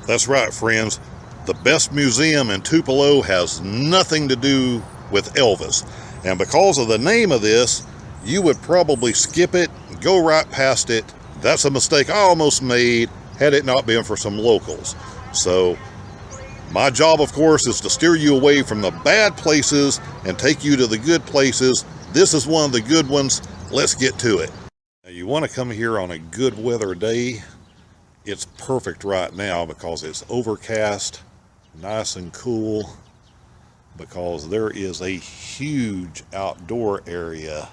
That's right, friends. The best museum in Tupelo has nothing to do with Elvis. And because of the name of this, you would probably skip it, go right past it. That's a mistake I almost made had it not been for some locals. So my job, of course, is to steer you away from the bad places and take you to the good places. This is one of the good ones. Let's get to it. Now, you want to come here on a good weather day. It's perfect right now because it's overcast, nice and cool, because there is a huge outdoor area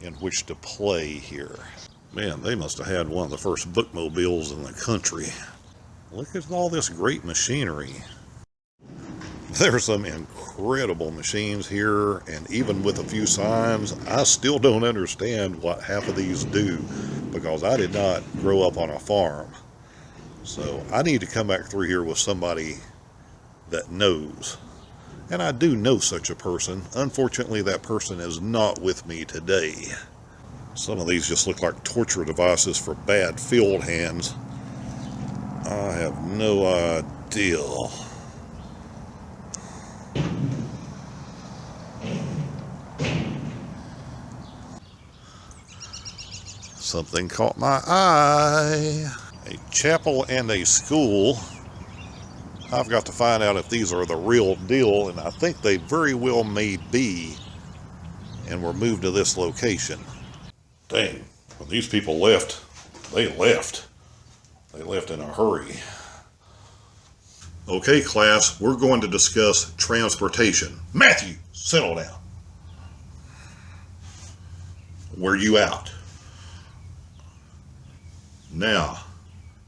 in which to play here. Man, they must have had one of the first bookmobiles in the country. Look at all this great machinery. There's some incredible machines here, and even with a few signs, I still don't understand what half of these do, because I did not grow up on a farm. So I need to come back through here with somebody that knows. And I do know such a person. Unfortunately, that person is not with me today. Some of these just look like torture devices for bad field hands. I have no idea. Something caught my eye. A chapel and a school. I've got to find out if these are the real deal, and I think they very well may be, and were moved to this location. Dang, when these people left, they left. They left in a hurry. Okay, class, we're going to discuss transportation. Matthew, settle down. Were you out? Now,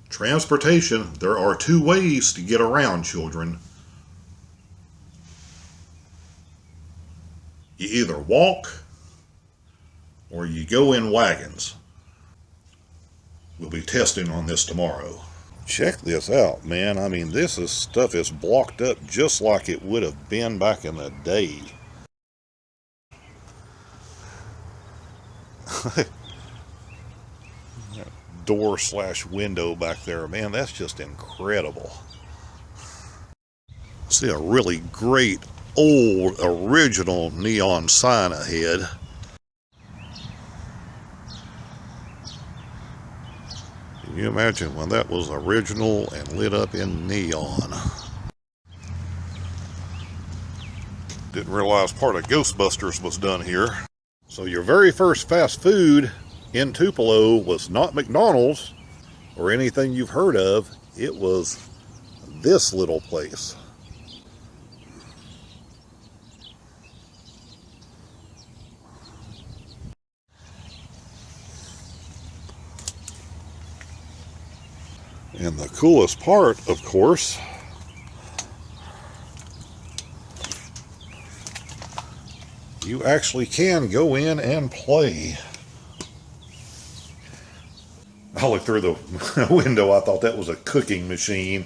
transportation, there are two ways to get around, children. You either walk or you go in wagons. We'll be testing on this tomorrow. Check this out, man. I mean, stuff is blocked up just like it would have been back in the day. Door/window back there, man, that's just incredible. See a really great old original neon sign ahead. Can you imagine when that was original and lit up in neon? Didn't realize part of Ghostbusters was done here. So your very first fast food in Tupelo was not McDonald's or anything you've heard of. It was this little place. And the coolest part, of course, you actually can go in and play. I looked through the window. I thought that was a cooking machine.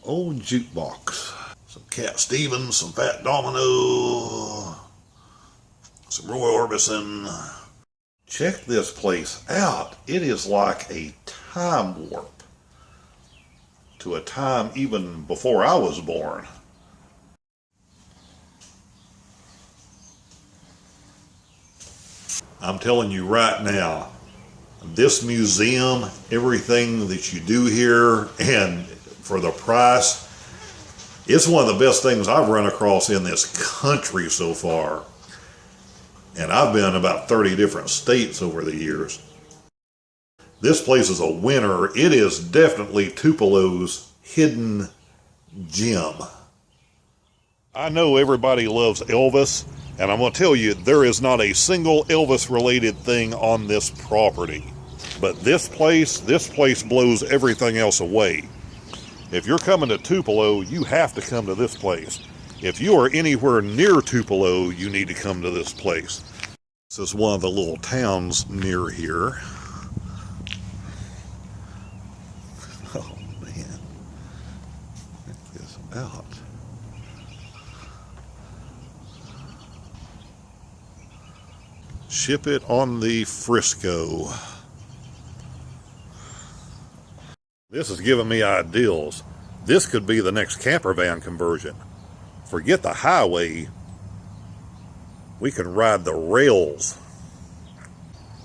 Old jukebox. Some Cat Stevens, some Fat Domino, some Roy Orbison. Check this place out. It is like a time warp to a time even before I was born. I'm telling you right now, this museum, everything that you do here, and for the price, it's one of the best things I've run across in this country so far. And I've been in about 30 different states over the years. This place is a winner. It is definitely Tupelo's hidden gem. I know everybody loves Elvis, and I'm going to tell you, there is not a single Elvis-related thing on this property. But this place blows everything else away. If you're coming to Tupelo, you have to come to this place. If you are anywhere near Tupelo, you need to come to this place. This is one of the little towns near here. Oh, man. Check this out. Ship it on the Frisco. This is giving me ideals. This could be the next camper van conversion. Forget the highway. We can ride the rails.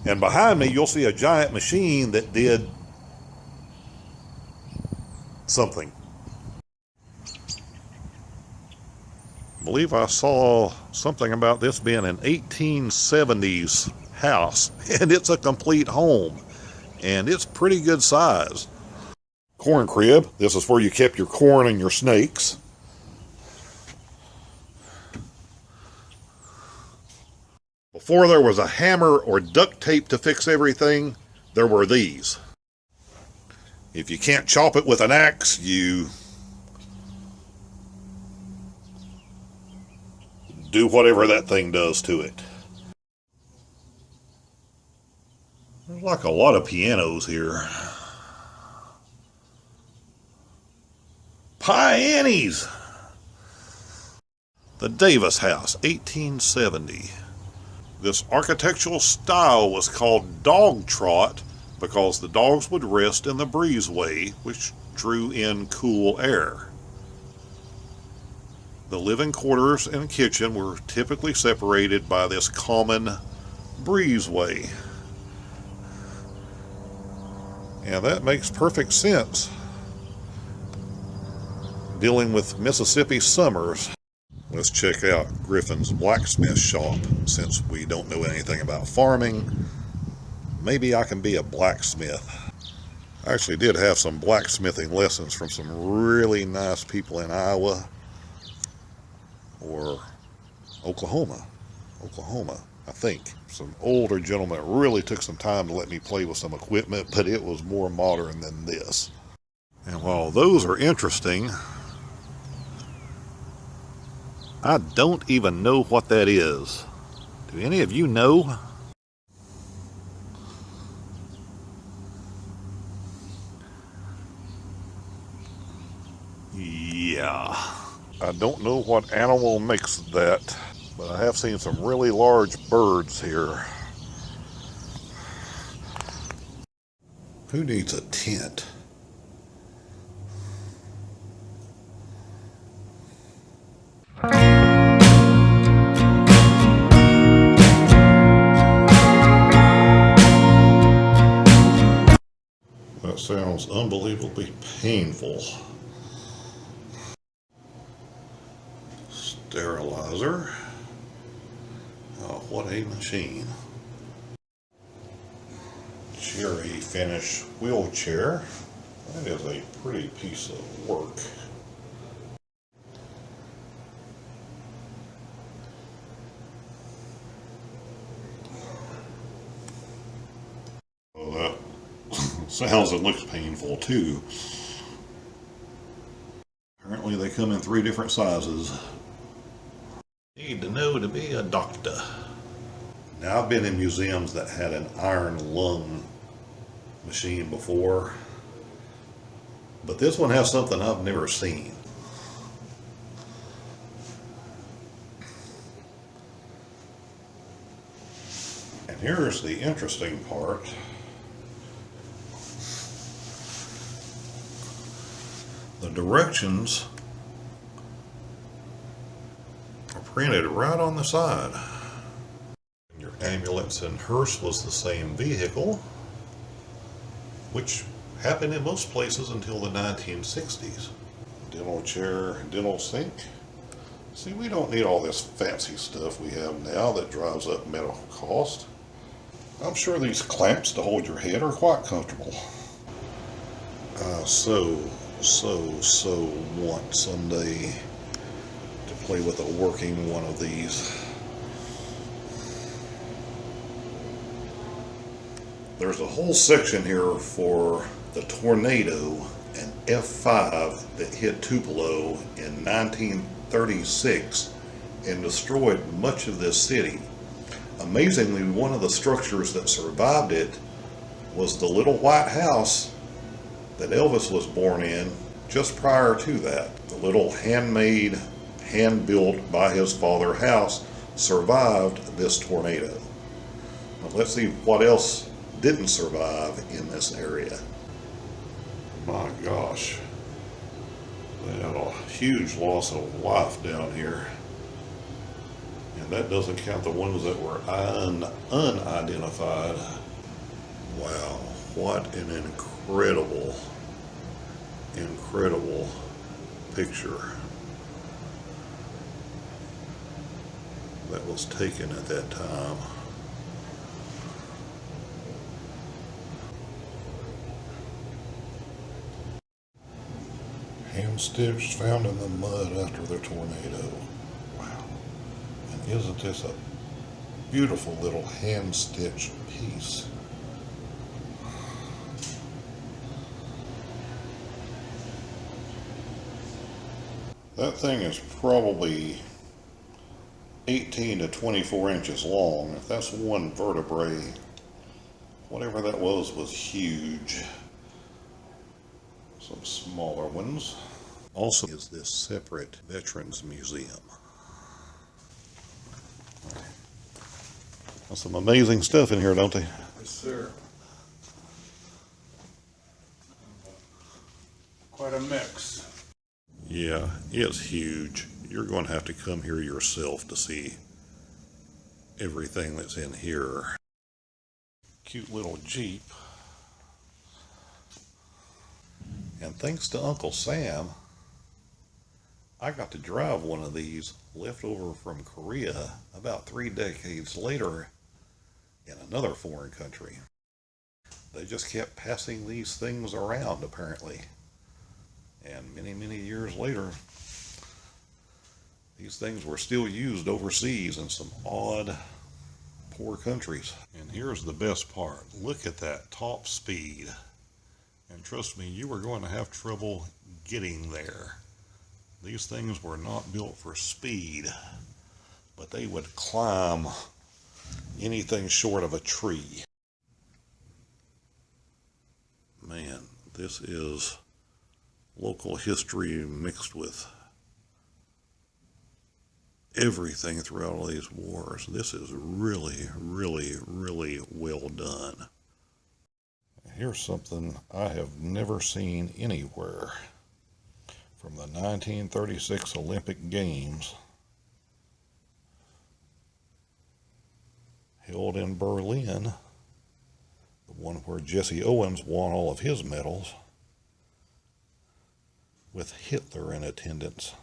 And behind me, you'll see a giant machine that did something. I believe I saw something about this being an 1870s house, and it's a complete home, and it's pretty good size. Corn crib. This is where you kept your corn and your snakes. Before there was a hammer or duct tape to fix everything, there were these. If you can't chop it with an axe, you do whatever that thing does to it. There's like a lot of pianos here. Pie-Annies! The Davis House, 1870. This architectural style was called dog trot because the dogs would rest in the breezeway, which drew in cool air. The living quarters and kitchen were typically separated by this common breezeway. And that makes perfect sense dealing with Mississippi summers. Let's check out Griffin's blacksmith shop. Since we don't know anything about farming, maybe I can be a blacksmith. I actually did have some blacksmithing lessons from some really nice people in Iowa or Oklahoma, I think. Some older gentlemen really took some time to let me play with some equipment, but it was more modern than this. And while those are interesting, I don't even know what that is. Do any of you know? Yeah. I don't know what animal makes that, but I have seen some really large birds here. Who needs a tent? That sounds unbelievably painful. Sterilizer. Oh, what a machine. Cherry finish wheelchair. That is a pretty piece of work. Well, that sounds and looks painful too. Apparently they come in 3 different sizes. Need to know to be a doctor. Now I've been in museums that had an iron lung machine before, but this one has something I've never seen. And here's the interesting part. The directions are printed right on the side. Your ambulance and hearse was the same vehicle, which happened in most places until the 1960s. Dental chair, dental sink. See, we don't need all this fancy stuff we have now that drives up medical cost. I'm sure these clamps to hold your head are quite comfortable. So want someday to play with a working one of these. There's a whole section here for the tornado and F5 that hit Tupelo in 1936 and destroyed much of this city. Amazingly, one of the structures that survived it was the little white house that Elvis was born in just prior to that. The little handmade, hand-built by his father house survived this tornado. Now let's see what else didn't survive in this area. My gosh. They had a huge loss of life down here. And that doesn't count the ones that were unidentified. Wow, what an incredible, incredible picture that was taken at that time. Hand stitched found in the mud after the tornado. Wow. And isn't this a beautiful little hand stitched piece? That thing is probably 18 to 24 inches long. If that's one vertebrae, whatever that was huge. Some smaller ones. Also is this separate Veterans Museum. Got some amazing stuff in here, don't they? Yes, sir. Quite a mix. Yeah, it's huge. You're going to have to come here yourself to see everything that's in here. Cute little Jeep. And thanks to Uncle Sam, I got to drive one of these left over from Korea about 3 decades later in another foreign country. They just kept passing these things around apparently. And many, many years later, these things were still used overseas in some odd, poor countries. And here's the best part. Look at that top speed. And trust me, you were going to have trouble getting there. These things were not built for speed, but they would climb anything short of a tree. Man, this is local history mixed with everything throughout all these wars. This is really, really, really well done. Here's something I have never seen anywhere. From the 1936 Olympic Games held in Berlin, the one where Jesse Owens won all of his medals, with Hitler in attendance.